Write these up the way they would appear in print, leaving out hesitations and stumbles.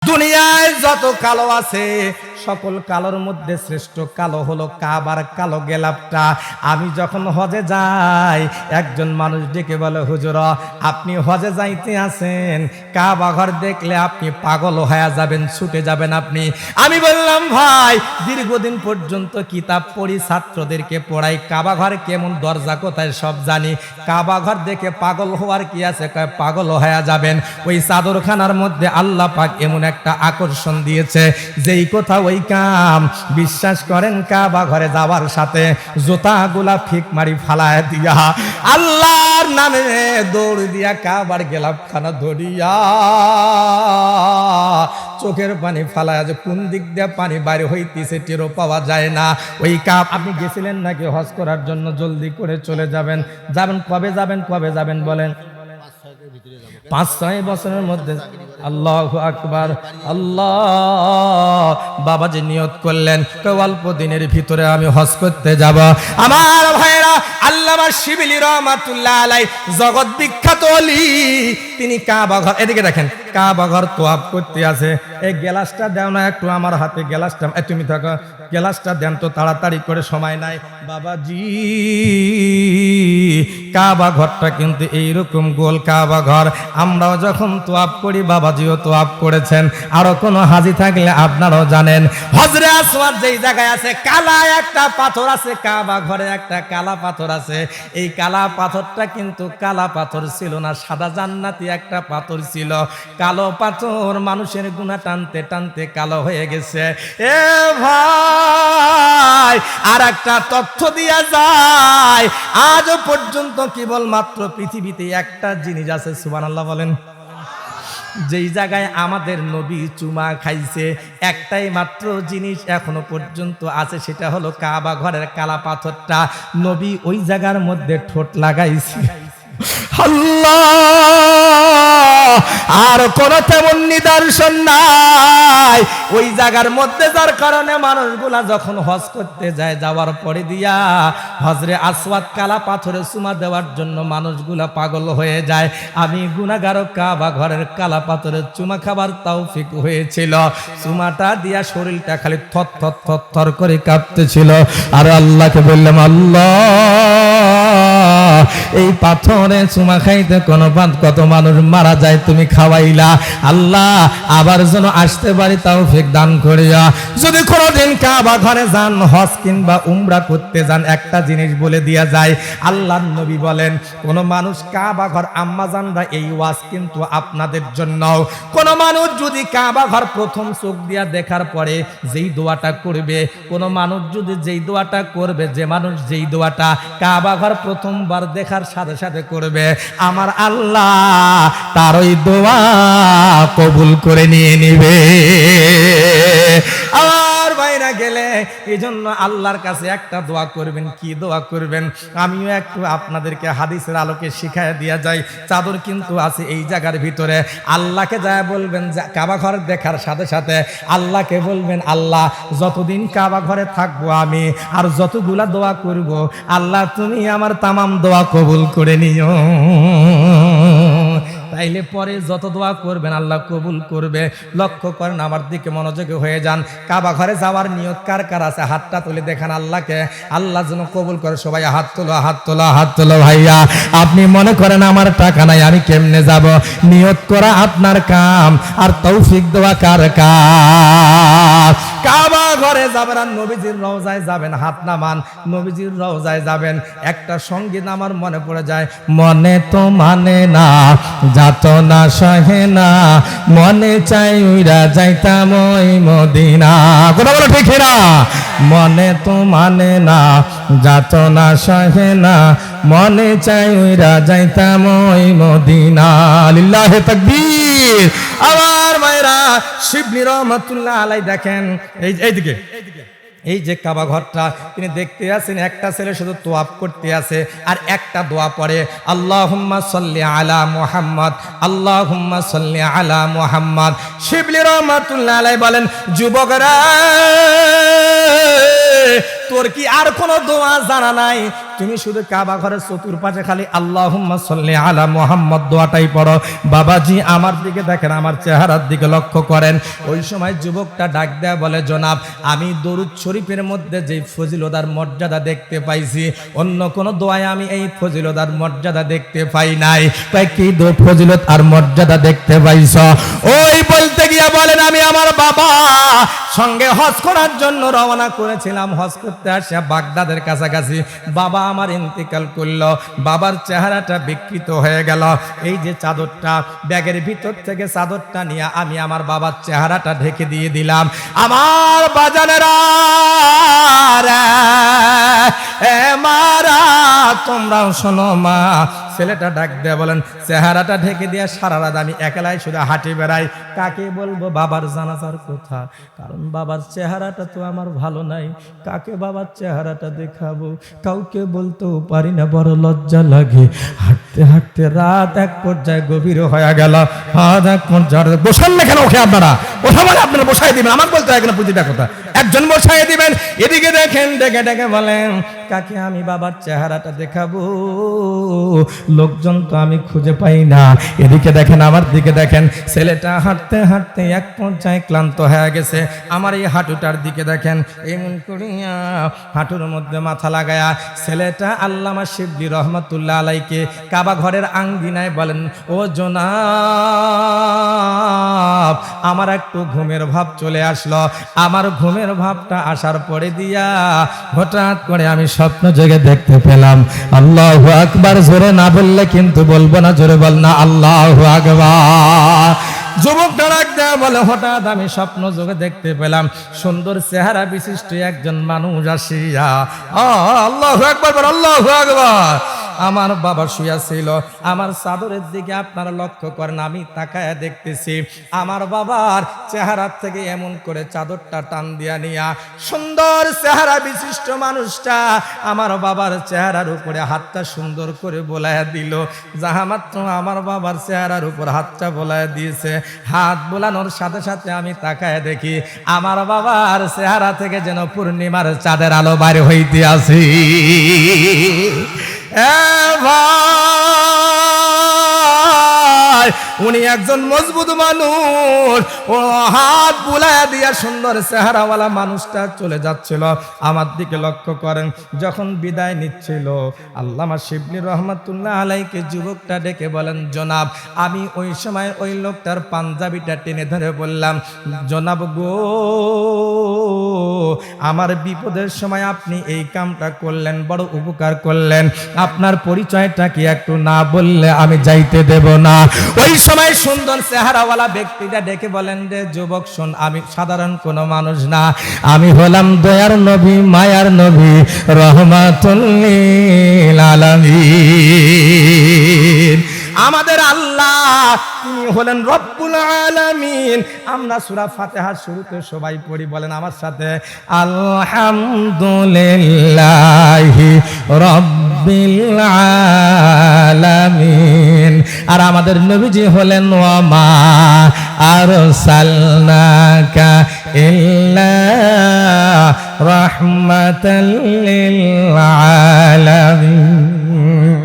দুনিয়ায় যত কালো আছে সকল কালোর মধ্যে শ্রেষ্ঠ কালো হলো কাবার কালো গেলাপটা। আমি যখন হজে যাই একজন মানুষ ডেকে বলে, হুজুর আপনি হজে যাইতে আছেন, কাবা ঘর দেখলে আপনি পাগল হয়ে যাবেন, ছুটে যাবেন আপনি। আমি বললাম, ভাই দীর্ঘদিন পর্যন্ত কিতাব পড়ি, ছাত্রদেরকে পড়াই, কাবা ঘর কেমন, দরজা কোথায় সব জানি, কাবা ঘর দেখে পাগল হওয়ার কি আছে? পাগল হয়ে যাবেন। ওই চাদরখানার মধ্যে আল্লাহ পাক এমন একটা আকর্ষণ দিয়েছে, যেই কথা ওই কাম। বিশ্বাস করেন, কাবা ঘরে যাওয়ার সাথে জুতাগুলা ফিক মারি ফালায় দিয়া আল্লাহর নামে দৌড় দিয়া কাবার গেলাপখানা ধরিয়া চোখের পানি ফালায়, যে কোন দিক দিয়ে পানি বাইরে হইতেছে টেরও পাওয়া যায় না। ওই কাপ আপনি গেছিলেন নাকি হজ করার জন্য? জলদি করে চলে যাবেন। যাবেন কবে যাবেন? কবে যাবেন বলেন? 5-6 বছরের মধ্যে। আল্লাহু আকবার। আল্লাহ বাবাজি নিয়ত করলেন অল্প দিনের ভিতরে আমি হজ করতে যাব। আমার ভাইরা, আল্লামা শিবলি রহমাতুল্লাহ আলাইহি জগৎ বিখ্যাত ওলি, তিনি কাবা ঘর, এদিকে দেখেন, কাবা ঘর তোয়াফ করতে আছে। এই গ্লাসটা দাও না একটু আমার হাতে, গ্লাসটা তুমি থাকো, গ্লাসটা দেন তো তাড়াতাড়ি করে, সময় নাই বাবাজি। কাবা ঘরটা কিন্তু এইরকম গোল কাবা ঘর। আমরাও যখন তোয়াফ করি, বাবাজিও তোয়াফ করেছেন। আরো কোন হাজি থাকলে আপনারাও জানেন, হজরে আসওয়াদ যেই জায়গায় আছে, কালা একটা পাথর আছে, কাবা ঘরে একটা কালা পাথর আছে। এই কালা পাথরটা কিন্তু কালা পাথর ছিল না, সাদা জান্নাতি একটা পাথর ছিল। কালো পাথর মানুষের গুনাহ টানতে টানতে কালো হয়ে গেছে। এ ভাই, আর একটা তথ্য দিয়া যায়, আজও পর্যন্ত কেবলমাত্র পৃথিবীতে একটা জিনিস আছে, সুবহানাল্লাহ বলেন, যেই জায়গায় আমাদের নবী চুমা খাইছে, একটাই মাত্র জিনিস এখনো পর্যন্ত আছে, সেটা হলো কাবা ঘরের কালা পাথরটা। নবী ওই জায়গার মধ্যে ঠোঁট লাগাইছে। আল্লাহ, আর কোন তেমন নিদর্শন নাই ওই জায়গার মধ্যে, যার কারণে মানুষগুলা যখন হজ করতে যায়, যাওয়ার পরে দিয়া হজরে আসওয়াদ কালা পাথরে চুমা দেওয়ার জন্য মানুষগুলা পাগল হয়ে যায়। আমি গুনাহগার, কাবা ঘরের কালা পাথরে চুমা খাবার তৌফিক হয়েছিল। চুমাটা দিয়া শরীরটা খালি থর থর থর থর করে কাঁপতেছিল। আর আল্লাহকে বললাম, আল্লাহ এই পাথরে চুমা খাইতে কত মানুষ মারা যায়, তুমি খাওয়াইলা। আল্লাহ আবার যেন আসতে পারি তৌফিক দান করিয়া। যদি কোনোদিন কাবা ঘরে যান, হজ কিংবা উমরা করতে যান, একটা জিনিস বলে দিয়া যায়, আল্লাহর নবী বলেন, কোন মানুষ কাবা ঘর, আম্মা জানরা এই ওয়াজ কিন্তু আপনাদের জন্য, কোন মানুষ যদি কাবা ঘর প্রথম চোখ দিয়া দেখার পরে যেই দোয়াটা করবে, কোন মানুষ যদি যেই দোয়াটা করবে, যে মানুষ যেই দোয়াটা কাবা ঘর প্রথমবার দেখার সাথে সাথে করবে, আমার আল্লাহ তার ওই দোয়া কবুল করে নিয়ে নিবে। আর বাইরে গেলে এই জন্য আল্লাহর কাছে একটা দোয়া করবেন। কি দোয়া করবেন? আমিও একটু আপনাদেরকে হাদিসের আলোকে শিখায় দিয়া যাই। চাদর কিন্তু আছে এই জায়গার ভিতরে। আল্লাহকে যায় বলবেন, কাবা ঘর দেখার সাথে সাথে আল্লাহকে বলবেন, আল্লাহ যতদিন কাবা ঘরে থাকবো আমি, আর যতগুলা দোয়া করব, আল্লাহ তুমি আমার তামাম দোয়া কবুল করে নিও। তাইলে পরে যত দোয়া করবেন আল্লাহ কবুল করবে। লক্ষ্য করেন, আমার দিকে মনোযোগী হয়ে যান। কাবা ঘরে যাওয়ার নিয়ত কার কার আছে? হাতটা তুলে দেখান আল্লাহকে, আল্লাহ যেন কবুল করে। সবাই হাত তোলো, হাত তোলো, হাত তোলো। ভাইয়া, আপনি মনে করেন আমার টাকা নাই, আমি কেমনে যাব? নিয়ত করা আপনার কাম, আর তৌফিক দেওয়া কার কাজ? কাবা ঘরে যাবেন আর নবীজির রওজায় যাবেন, হাত নামান, নবীজির রওজায় যাবেন। একটা সঙ্গীত আমার মনে পড়ে যায়, মনে তো মানে না, যাত না সহে না, মনে চাই উইরা যাইতাম ওই মদিনা। কথা বলো ঠিক না? মনে তো মানে না, যাত না সহে না, মনে চাই উইরা যাইতাম ওই মদিনা। লিল্লাহি তাকবীর। আমার মায়েরা, শিবলি রহমাতুল্লাহ আলাইহি দেখেন, এইদিকে এই যে কাবা ঘরটা তিনি দেখতে আছেন, একটা ছেলে শুধু তোয়াফ করতে আছে আর একটা দোয়া পড়ে, আল্লাহুম্মা সাল্লি আলা মুহাম্মদ, আল্লাহুম্মা সাল্লি আলা মুহাম্মদ। শিবলি রহমাতুল্লাহ আলাইহি বলেন, যুবকরা তোর কি আর কোনো দোয়া জানা নাই? তুমি শুধু কাবা ঘরের চতুর্পাশে খালি আল্লাহুম্মা সাল্লি আলা মুহাম্মদ দোয়াটাই পড়ো। বাবাজি আমার দিকে দেখেন, আমার চেহারার দিকে লক্ষ্য করেন। ওই সময় যুবকটা ডাক দেয়া বলে, জনাব আমি দরুদ শরীফের মধ্যে যে ফজিলতার মর্যাদা দেখতে পাইছি, অন্য কোন দোয়ায় আমি এই ফজিলতার মর্যাদা দেখতে পাই নাই। তাই কি ফজিলত আর মর্যাদা দেখতে পাইছ? ওই বলতে গিয়া বলেন, আমি আমার বাবা সঙ্গে হজ করার জন্য রওনা করেছিলাম। হজ করতে আসে বাগদাদের কাছাকাছি বাবা আমার ইন্তেকাল করলো। বাবার চেহারাটা বিকৃত হয়ে গেল। এই যে চাদরটা, ব্যাগের ভিতর থেকে চাদরটা নিয়ে আমি আমার বাবার চেহারাটা ঢেকে দিয়ে দিলাম। আমার বাজানেরা মারা, তোমরাও শোনো মা। ছেলেটা ডাক দেয়া বলেন, চেহারাটা ঢেকে দিয়ে সারা রাত আমি একলাই শুধু হাঁটি বেড়াই। কাকে বলবো বাবার জানাজার কথা? কারণ বাবার চেহারাটা তো আমার ভালো নাই। কাকে বাবার চেহারাটা দেখাবো? কাউকে বলতেও পারি না, বড় লজ্জা লাগে। হাঁটতে হাঁটতে রাত এক পর্যায়ে গভীর হয়ে গেল। হাত এক পর্যায়ে বসান না কেন ওকে আপনারা? ওঠা মানে আপনারা বসাই দিবেন, আমার বলতে হয় না প্রতিটা কথা। একজন বসাই দিবেন। এদিকে দেখেন, ডেকে ডেকে বলেন, কাকে আমি বাবার চেহারাটা দেখাবো? লোকজন তো আমি খুঁজে পাই না। এদিকে দেখেন, আমার দিকে দেখেন। ছেলেটা হাঁটতে হাঁটতে এক পর্যায়ে ক্লান্ত হয়ে গেছে। আমার এই হাঁটুটার দিকে দেখেন, এমন করিয়া হাঁটুর মধ্যে মাথা লাগায়া ছেলেটা আল্লামা শিবলি রহমাতুল্লাহ আলাইকে কাবা ঘরের আঙ্গিনায় বলেন, ও জনাব আমার একটু ঘুমের ভাব চলে আসলো। আমার ঘুমের ভাবটা আসার পরে দিয়া হঠাৎ করে আমি স্বপ্ন জেগে দেখতে পেলাম। আল্লাহু আকবার জোরে না বললে কিন্তু বলবো না, জোরে বল না আল্লাহু আকবার। যুবক ডাক দেয়া বলে, হঠাৎ আমি স্বপ্ন যোগে দেখতে পেলাম সুন্দর চেহারা বিশিষ্ট একজন মানুষ আসিয়া, আল্লাহু আকবার, আল্লাহু আকবার। আমার বাবা শুয়া ছিল। আমার চাদরের দিকে আপনারা লক্ষ্য করেন, আমি তাকায়া দেখতেছি আমার বাবার চেহারার থেকে এমন করে চাদরটা টান দিয়া নিয়া সুন্দর চেহারা বিশিষ্ট মানুষটা আমার বাবার চেহারার উপরে হাতটা সুন্দর করে বোলায়া দিল। যাহা মাত্র আমার বাবার চেহারার উপর হাতটা বোলায়া দিয়েছে, হাত বোলানোর সাথে সাথে আমি তাকায়া দেখি আমার বাবার চেহারা থেকে যেন পূর্ণিমার চাঁদের আলো বাইর হইতে আসি। উনি একজন মজবুত মানুষ। ও হাত বুলায়া দিয়া সুন্দর চেহারাওয়ালা মানুষটা চলে যাচ্ছিল। আমার দিকে লক্ষ্য করেন, যখন বিদায় নিচ্ছিল আল্লামা শিবলি রহমাতুল্লাহ আলাইকে যুবকটা ডেকে বলেন, জনাব আমি ওই সময় ওই লোকটার পাঞ্জাবিটা টেনে ধরে বললাম, জনাব গো আমার বিপদের সময় আপনি এই কামটা করলেন, বড় উপকার করলেন। আপনার পরিচয়টা কি একটু না বললে আমি যাইতে দেব না। ওই সময় সুন্দর চেহারাওয়ালা ব্যক্তিটা ডেকে বলেন, যে যুবক শোন, আমি সাধারণ কোনো মানুষ না, আমি হলাম দয়ার নবী, মায়ার নবী, রহমাতুল লিল আলামিন। আমাদের আল্লাহ তিনি হলেন রব্বুল আলামিন। আমরা সূরা ফাতিহার শুরুতে সবাই পড়ি, বলেন আমার সাথে, আলহামদুলিল্লাহি রব্বিল আলামিন। আর আমাদের নবীজি হলেন, ওয়া মা আরসালনাকা ইল্লা রাহমাতাল লিল আলামিন।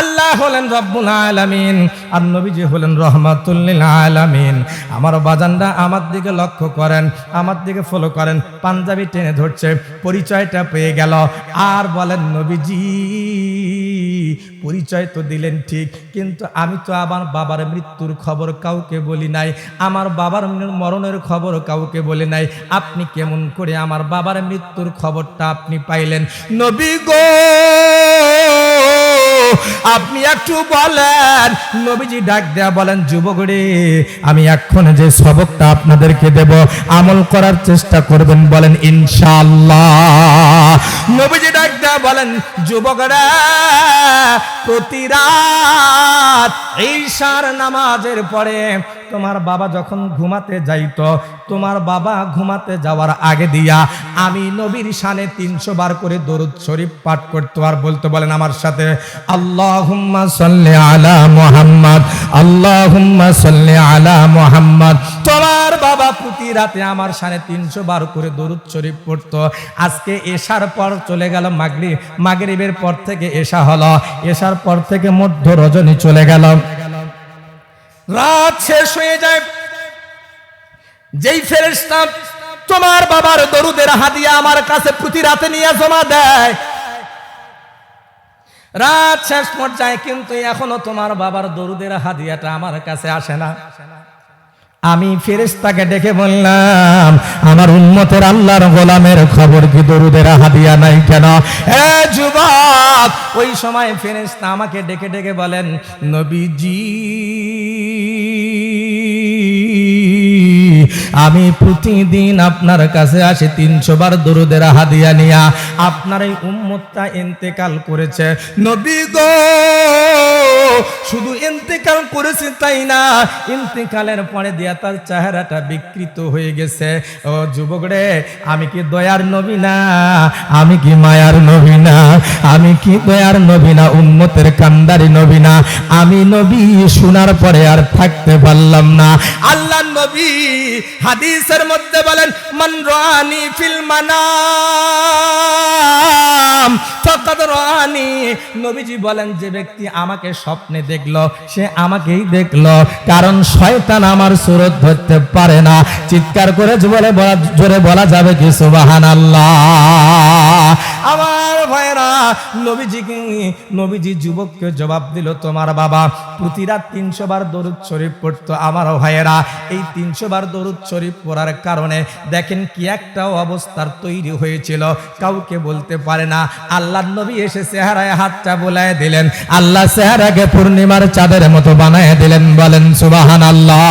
আল্লাহ হলেন রব্বুল আলামিন আর নবীজি হলেন রহমাতুল লিল আলামিন। আমার বাজানরা আমার দিকে লক্ষ্য করেন, আমার দিকে ফলো করেন। পাঞ্জাবি টেনে ধরছে, পরিচয়টা পেয়ে গেল। আর বলেন, নবীজি পরিচয় তো দিলেন ঠিক, কিন্তু আমি তো আমার বাবার মৃত্যুর খবর কাউকে বলি নাই, আমার বাবার মরণের খবর কাউকে বলি নাই। আপনি কেমন করে আমার বাবার মৃত্যুর খবরটা আপনি পাইলেন? নবী গো আপনি একটু বলেন। নবীজি ডাক দেয়া বলেন, যুবক রে আমি এখন যে সবকটা আপনাদেরকে দেব আমল করার চেষ্টা করবেন, বলেন ইনশাআল্লাহ। নবীজি ডাক দেয়া বলেন, যুবকরা প্রতি রাত ঈশার নামাজের পরে তোমার বাবা যখন ঘুমাতে যাইতো, তোমার বাবা ঘুমাতে যাওয়ার আগে দিয়া আমি নবীর শানে 300 বার করে দরুদ শরীফ পাঠ করতে আর বলতে, বলেন আমার সাথে, আল্লাহুম্মা সাল্লি আলা মুহাম্মদ, আল্লাহুম্মা সাল্লি আলা মুহাম্মদ। তোমার বাবা প্রতি প্রতি রাতে আমার শানে 300 বার করে দরুদ শরীফ পড়তো। আজকে এশার পর চলে গেল মাগরিবের পর থেকে এশা হলো, এশার পর থেকে মধ্য রজনী চলে গেল, রাত শেষ হয়ে যায়। যেই ফেরেশতা তোমার বাবার দরুদের হাদিয়া আমার কাছে প্রতি রাতে নিয়ে জমা দেয়, রাত শেষ পর্যায়ে কিন্তু এখনো তোমার বাবার দরুদের হাদিয়াটা আমার কাছে আসে না। আমি ফেরেশতাকে ডেকে বললাম, আমার উম্মতের আল্লাহর গোলামের খবর কি, দরুদের হাদিয়া নাই কেন? এ যুবক, ওই সময় ফেরেশতা আমাকে ডেকে ডেকে বলেন, নবীজি আমি প্রতিদিন আপনার কাছে আসি 300 বার দরুদের হাদিয়া নিয়া, আপনার এই উম্মতটা ইন্তেকাল করেছে নবী গো, শুধু ইন্তেকাল করেছে তাই না, ইন্তেকালের পরে দিয়া তার চেহারাটা বিকৃত হয়ে গেছে। ও যুবক রে, আমি কি দয়ার নবী না? আমি কি মায়ার নবী না? আমি কি দয়ার নবী না? উম্মতের কান্দারি নবী না? আমি নবী শোনার পরে আর থাকতে পারলাম না। আল্লাহ নবী হাদিসের মধ্যে বলেন, মান রানি ফিল মানাম ফাকাদ রানি। নবীজি বলেন, যে ব্যক্তি আমাকে স্বপ্নে দেখলো সে আমাকেই দেখলো, কারণ শয়তান আমার সুরত ধরতে পারে না। চিৎকার করে জোরে বলা যাবে কি সুবহানাল্লাহ? আমার ভাইরা, নবীজি যুবককে জবাব দিল, তোমার বাবা প্রতি রাত 300 বার দরুদ শরীফ পড়তো। আমার ভাইয়েরা, এই 300 বার দরুদ শরীফ পড়ার কারণে দেখেন কি একটা অবস্থার তৈরি হয়েছিল, কাউকে বলতে পারে না। আল্লাহর নবী এসে চেহারায় হাতটা বোলায় দিলেন, আল্লাহ চেহারাকে পূর্ণিমার চাঁদের মতো বানায় দিলেন। বলেন সুবহানাল্লাহ।